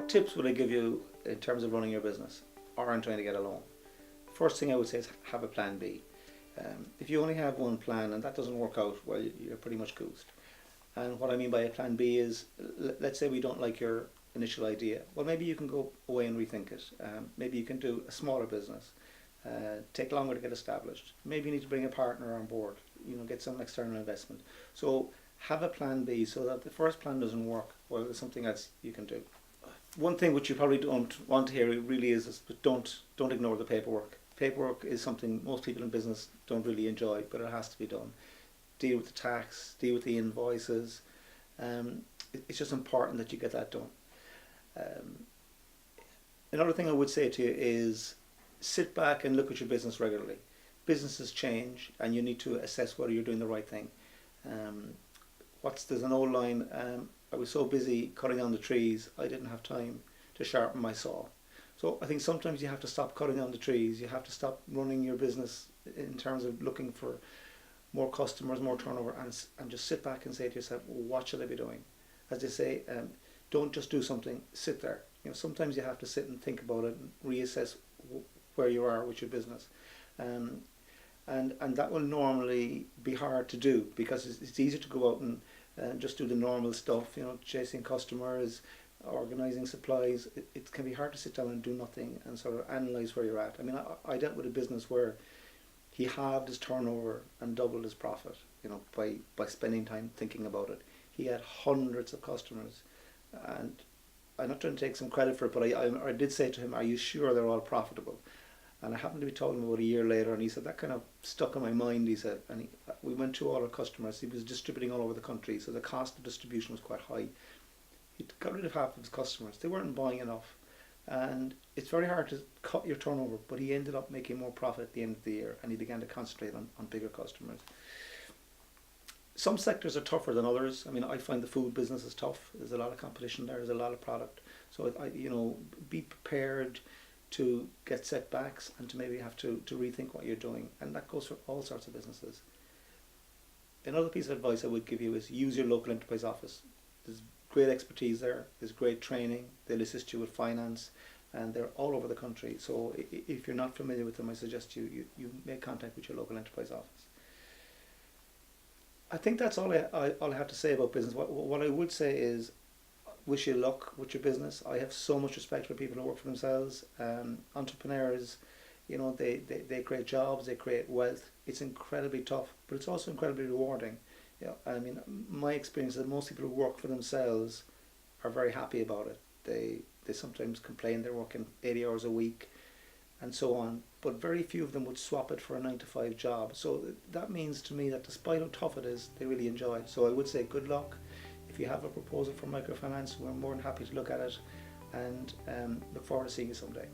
What tips would I give you in terms of running your business or in trying to get a loan? First thing I would say is have a plan B. If you only have one plan and that doesn't work out, well, you're pretty much goosed. And what I mean by a plan B is, let's say we don't like your initial idea. Well, maybe you can go away and rethink it. Maybe you can do a smaller business. Take longer to get established. Maybe you need to bring a partner on board. Get some external investment. So have a plan B so that the first plan doesn't work. Well, there's something else you can do. One thing which you probably don't want to hear really is but don't ignore the paperwork. Paperwork is something most people in business don't really enjoy, but it has to be done. Deal with the tax, deal with the invoices. It's just important that you get that done. Another thing I would say to you is sit back and look at your business regularly. Businesses change and you need to assess whether you're doing the right thing. There's an old line, I was so busy cutting down the trees I didn't have time to sharpen my saw. So I think sometimes you have to stop cutting down the trees. You have to stop running your business in terms of looking for more customers, more turnover, and just sit back and say to yourself, what should I be doing? As they say, don't just do something, sit there. Sometimes you have to sit and think about it and reassess where you are with your business. And that will normally be hard to do because it's easier to go out and just do the normal stuff, chasing customers, organising supplies. It can be hard to sit down and do nothing and sort of analyse where you're at. I mean, I dealt with a business where he halved his turnover and doubled his profit, by spending time thinking about it. He had hundreds of customers, and I'm not trying to take some credit for it, but I did say to him, are you sure they're all profitable? And I happened to be talking about a year later, and he said, that kind of stuck in my mind, he said. And we went to all our customers. He was distributing all over the country, so the cost of distribution was quite high. He got rid of half of his customers. They weren't buying enough. And it's very hard to cut your turnover, but he ended up making more profit at the end of the year, and he began to concentrate on bigger customers. Some sectors are tougher than others. I mean, I find the food business is tough. There's a lot of competition there. There's a lot of product. So, be prepared to get setbacks and to maybe have to rethink what you're doing. And that goes for all sorts of businesses. Another piece of advice I would give you is use your local enterprise office. There's great expertise there. There's great training. They'll assist you with finance, and they're all over the country. So if you're not familiar with them, I suggest you make contact with your local enterprise office. I think that's all I have to say about business. What I would say is wish you luck with your business. I have so much respect for people who work for themselves. Entrepreneurs, they create jobs, they create wealth. It's incredibly tough, but it's also incredibly rewarding. I mean, my experience is that most people who work for themselves are very happy about it. They sometimes complain they're working 80 hours a week and so on, but very few of them would swap it for a 9-to-5 job. So that means to me that despite how tough it is, they really enjoy it. So I would say good luck. If you have a proposal for microfinance, we're more than happy to look at it, and look forward to seeing you someday.